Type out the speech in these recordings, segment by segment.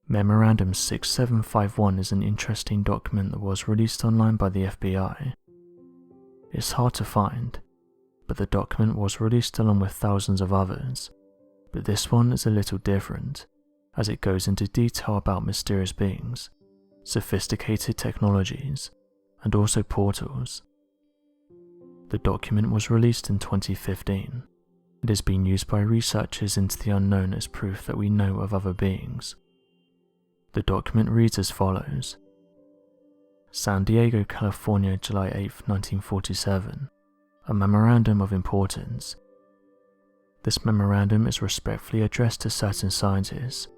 Memorandum 6751 is an interesting document that was released online by the FBI. It's hard to find, but the document was released along with thousands of others, but this one is a little different, as it goes into detail about mysterious beings, sophisticated technologies, and also portals. The document was released in 2015. It has been used by researchers into the unknown as proof that we know of other beings. The document reads as follows. San Diego, California, July 8, 1947. A memorandum of importance. This memorandum is respectfully addressed to certain scientists,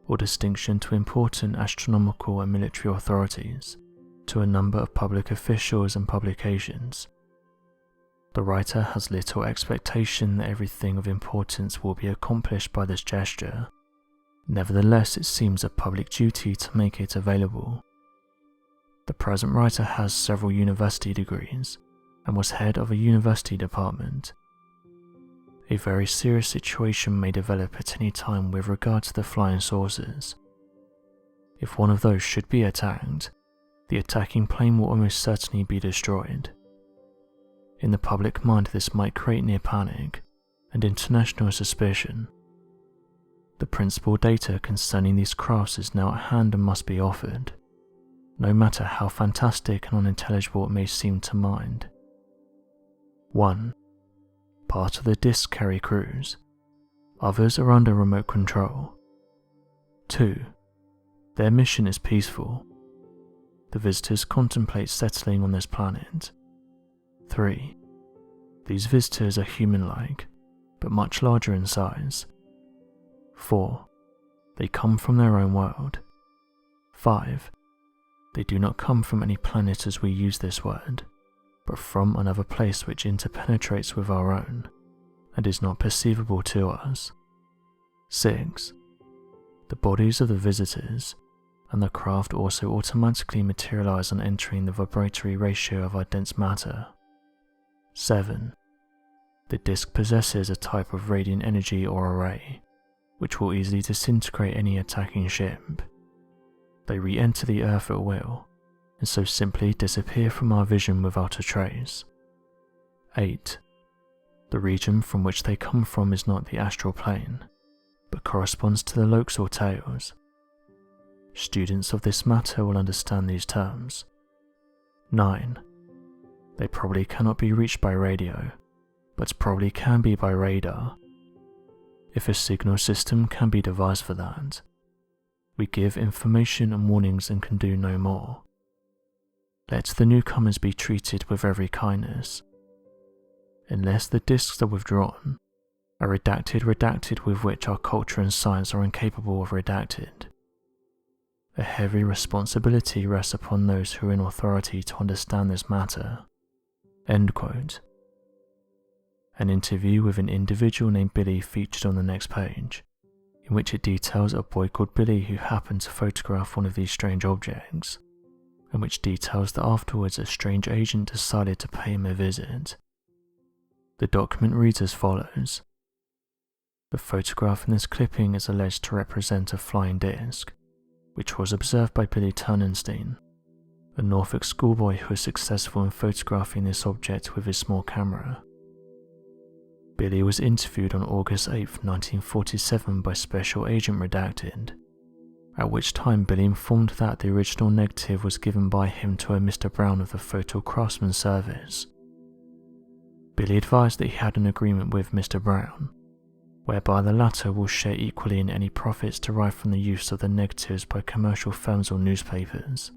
or distinction to important astronomical and military authorities, to a number of public officials and publications. The writer has little expectation that everything of importance will be accomplished by this gesture. Nevertheless, it seems a public duty to make it available. The present writer has several university degrees and was head of a university department. A very serious situation may develop at any time with regard to the flying saucers. If one of those should be attacked, the attacking plane will almost certainly be destroyed. In the public mind, this might create near panic and international suspicion. The principal data concerning these crafts is now at hand and must be offered, no matter how fantastic and unintelligible it may seem to mind. 1. Part of the disc carry crews. Others are under remote control. 2. Their mission is peaceful. The visitors contemplate settling on this planet. 3. These visitors are human-like, but much larger in size. 4. They come from their own world. 5. They do not come from any planet as we use this word, but from another place which interpenetrates with our own, and is not perceivable to us. 6. The bodies of the visitors and the craft also automatically materialize on entering the vibratory ratio of our dense matter. 7. The disk possesses a type of radiant energy or array, which will easily disintegrate any attacking ship. They re-enter the Earth at will, and so simply disappear from our vision without a trace. 8. The region from which they come from is not the astral plane, but corresponds to the lokes or tails. Students of this matter will understand these terms. 9. They probably cannot be reached by radio, but probably can be by radar. If a signal system can be devised for that, we give information and warnings and can do no more. Let the newcomers be treated with every kindness. Unless the discs are withdrawn, a redacted with which our culture and science are incapable of redacted. A heavy responsibility rests upon those who are in authority to understand this matter. End quote. An interview with an individual named Billy featured on the next page, in which it details a boy called Billy who happened to photograph one of these strange objects, and which details that afterwards a strange agent decided to pay him a visit. The document reads as follows. The photograph in this clipping is alleged to represent a flying disc, which was observed by Billy Turnenstein, a Norfolk schoolboy who was successful in photographing this object with his small camera. Billy was interviewed on August 8, 1947 by Special Agent Redacted, at which time Billy informed that the original negative was given by him to a Mr. Brown of the Photo Craftsman Service. Billy advised that he had an agreement with Mr. Brown, whereby the latter will share equally in any profits derived from the use of the negatives by commercial firms or newspapers.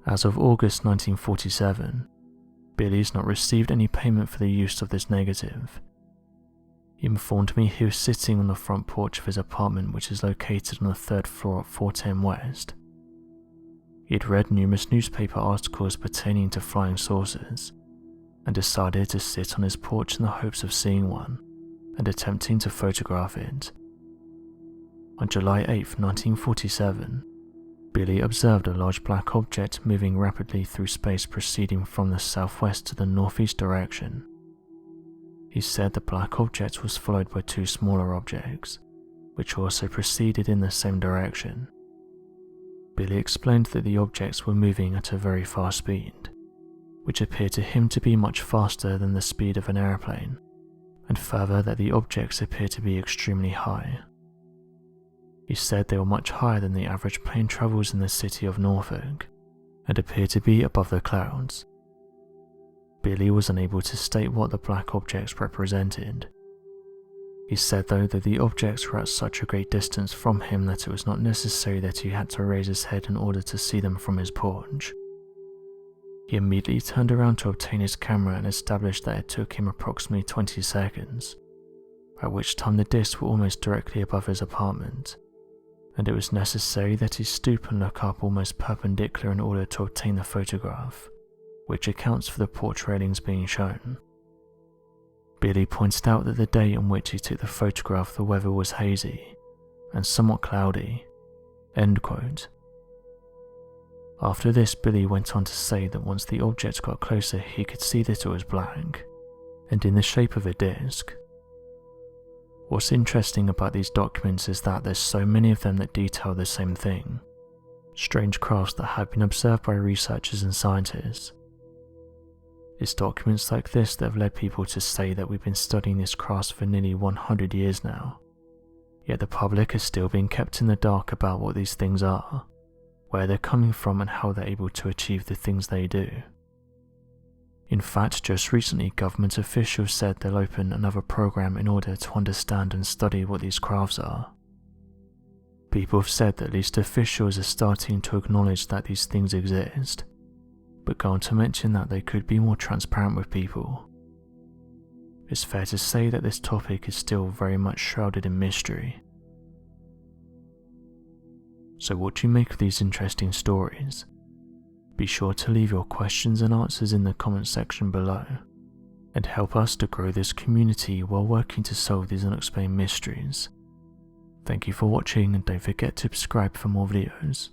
As of August 1947, Billy has not received any payment for the use of this negative. He informed me he was sitting on the front porch of his apartment, which is located on the 3rd floor at 410 West. He had read numerous newspaper articles pertaining to flying saucers, and decided to sit on his porch in the hopes of seeing one, and attempting to photograph it. On July 8, 1947, Billy observed a large black object moving rapidly through space proceeding from the southwest to the northeast direction. He said the black object was followed by two smaller objects, which also proceeded in the same direction. Billy explained that the objects were moving at a very fast speed, which appeared to him to be much faster than the speed of an airplane, and further that the objects appeared to be extremely high. He said they were much higher than the average plane travels in the city of Norfolk, and appeared to be above the clouds. Billy was unable to state what the black objects represented. He said though that the objects were at such a great distance from him that it was not necessary that he had to raise his head in order to see them from his porch. He immediately turned around to obtain his camera and established that it took him approximately 20 seconds, at which time the discs were almost directly above his apartment, and it was necessary that he stoop and look up almost perpendicular in order to obtain the photograph, which accounts for the porch railings being shown. Billy pointed out that the day on which he took the photograph the weather was hazy and somewhat cloudy. End quote. After this, Billy went on to say that once the object got closer he could see that it was black, and in the shape of a disc. What's interesting about these documents is that there's so many of them that detail the same thing, strange crafts that have been observed by researchers and scientists. It's documents like this that have led people to say that we've been studying this craft for nearly 100 years now, yet the public is still being kept in the dark about what these things are, where they're coming from and how they're able to achieve the things they do. In fact, just recently government officials said they'll open another program in order to understand and study what these crafts are. People have said that at least officials are starting to acknowledge that these things exist, but go on to mention that they could be more transparent with people. It's fair to say that this topic is still very much shrouded in mystery. So what do you make of these interesting stories? Be sure to leave your questions and answers in the comment section below, and help us to grow this community while working to solve these unexplained mysteries. Thank you for watching, and don't forget to subscribe for more videos.